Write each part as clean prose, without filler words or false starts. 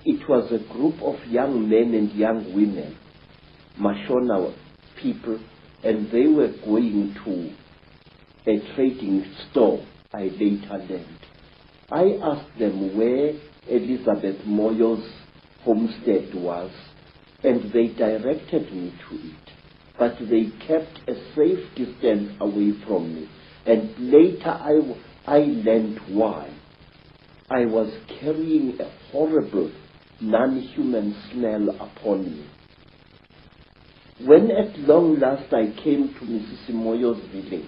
it was a group of young men and young women, Mashona people, and they were going to a trading store I later learned. I asked them where Elizabeth Moyo's homestead was, and they directed me to it. But they kept a safe distance away from me. And later I learned why. I was carrying a horrible, non-human smell upon me. When at long last I came to Mrs. Moyo's village,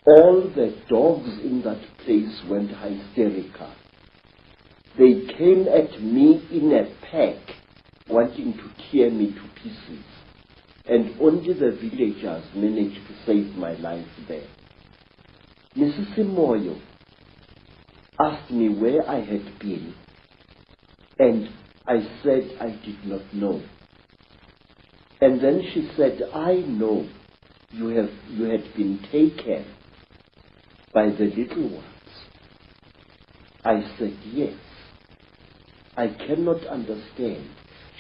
all the dogs in that place went hysterical. They came at me in a pack, wanting to tear me to pieces. And only the villagers managed to save my life there. Mrs. Moyo asked me where I had been, and I said I did not know. And then she said, I know you had been taken by the little ones. I said, yes. I cannot understand.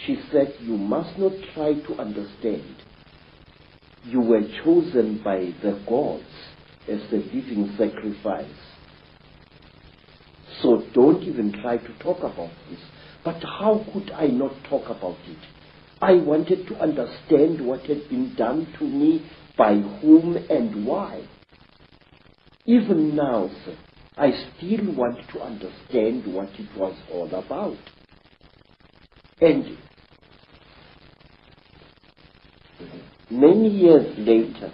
She said, you must not try to understand. You were chosen by the gods as a living sacrifice. So don't even try to talk about this. But how could I not talk about it? I wanted to understand what had been done to me, by whom and why. Even now, sir, I still want to understand what it was all about. And many years later,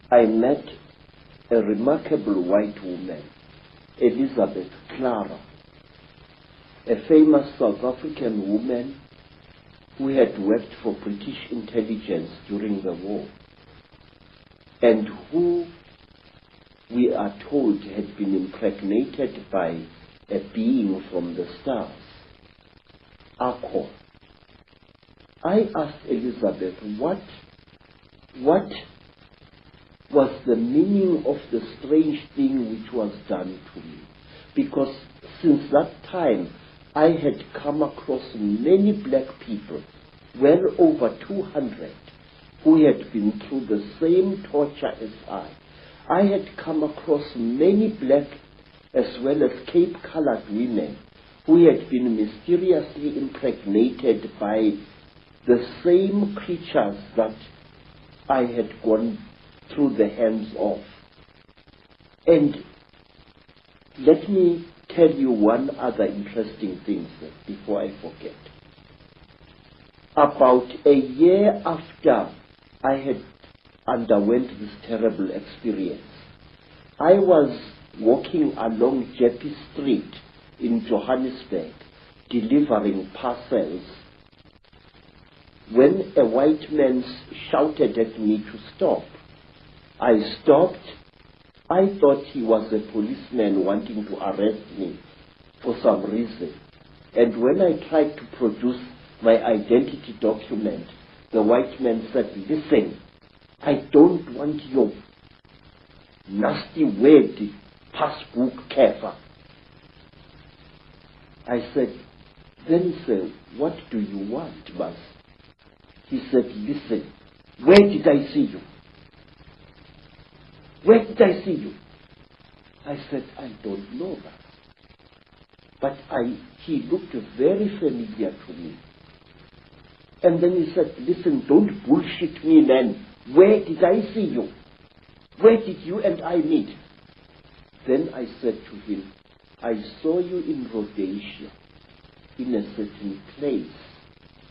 I met a remarkable white woman, Elizabeth Clara, a famous South African woman who had worked for British intelligence during the war, and who, we are told, had been impregnated by a being from the stars, Akko. I asked Elizabeth what was the meaning of the strange thing which was done to me, because since that time I had come across many black people, well over 200, who had been through the same torture as I. I had come across many black as well as Cape-colored women who had been mysteriously impregnated by the same creatures that I had gone through the hands of. And let me tell you one other interesting thing, sir, before I forget. About a year after I had underwent this terrible experience, I was walking along Jeppe Street in Johannesburg, delivering parcels, when a white man shouted at me to stop. I stopped. I thought he was a policeman wanting to arrest me for some reason. And when I tried to produce my identity document, the white man said, listen, I don't want your nasty word, passbook kefa. I said, then sir, what do you want, boss? He said, listen, where did I see you? Where did I see you? I said, I don't know that. But he looked very familiar to me. And then he said, listen, don't bullshit me, man. Where did I see you? Where did you and I meet? Then I said to him, I saw you in Rhodesia, in a certain place.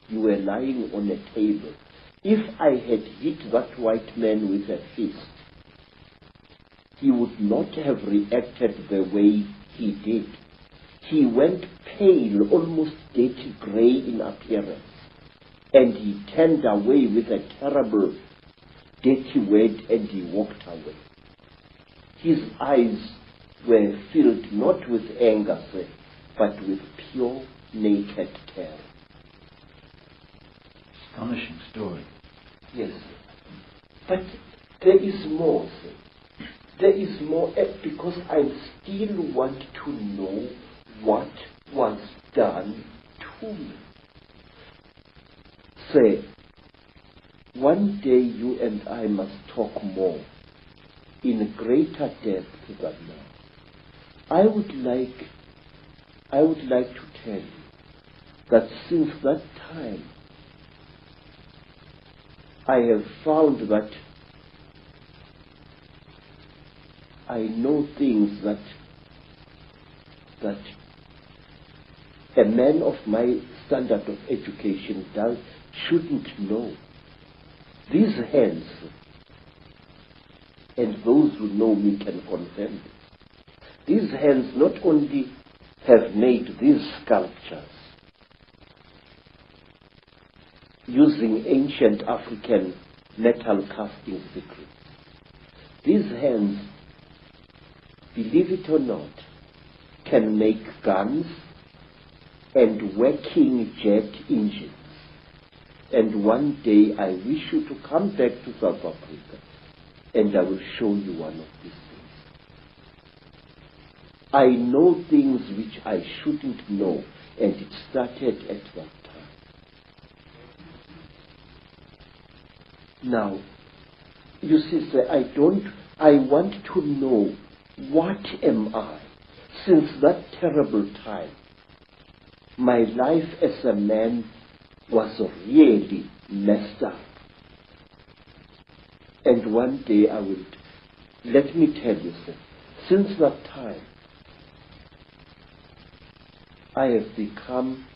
You were lying on a table. If I had hit that white man with a fist, he would not have reacted the way he did. He went pale, almost dirty gray in appearance, and he turned away with a terrible, dirty word, and he walked away. His eyes were filled not with anger, sir, but with pure, naked terror. Astonishing story. Yes, sir. But there is more, sir. There is more, because I still want to know what was done to me. Say, one day you and I must talk more in greater depth than now. I would like to tell you that since that time, I have found that I know things that a man of my standard of education shouldn't know. These hands, and those who know me can confirm this, these hands not only have made these sculptures using ancient African metal casting secrets. These hands, believe it or not, can make guns and working jet engines. And one day I wish you to come back to South Africa and I will show you one of these things. I know things which I shouldn't know, and it started at that time. Now, you see, sir, I want to know, what am I? Since that terrible time, my life as a man was really messed up. And one day let me tell you, sir, since that time, I have become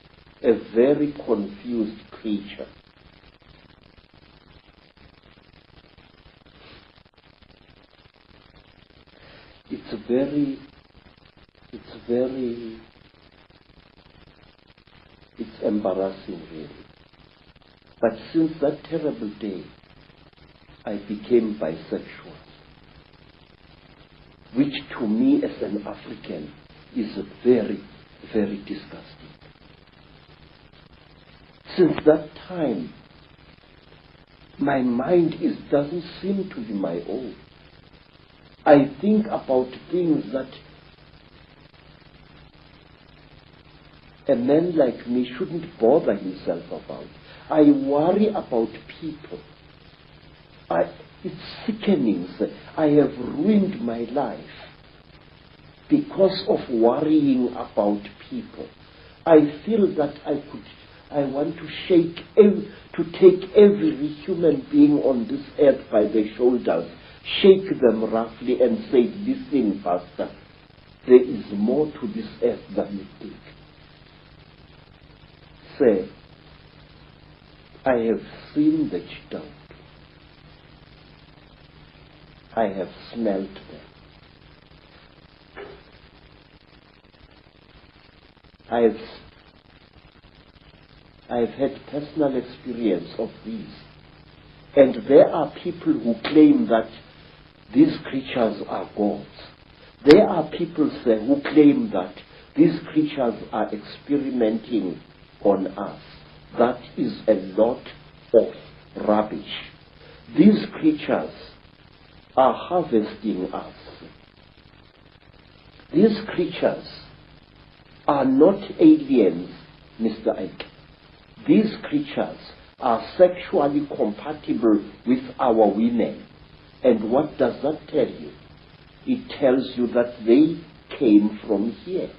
a very confused creature. It's embarrassing, really. But since that terrible day, I became bisexual, which to me as an African is very, very disgusting. Since that time, my mind doesn't seem to be my own. I think about things that a man like me shouldn't bother himself about. I worry about people. It's sickening. I have ruined my life because of worrying about people. I feel that I want to take every human being on this earth by the shoulders, shake them roughly and say, listen, Pastor, there is more to this earth than you think. Say, I have seen the cheetah. I have smelt them. I have had personal experience of these. And there are people who claim that these creatures are gods. There are people, sir, who claim that these creatures are experimenting on us. That is a lot of rubbish. These creatures are harvesting us. These creatures are not aliens, Mr. Icke. These creatures are sexually compatible with our women. And what does that tell you? It tells you that they came from here.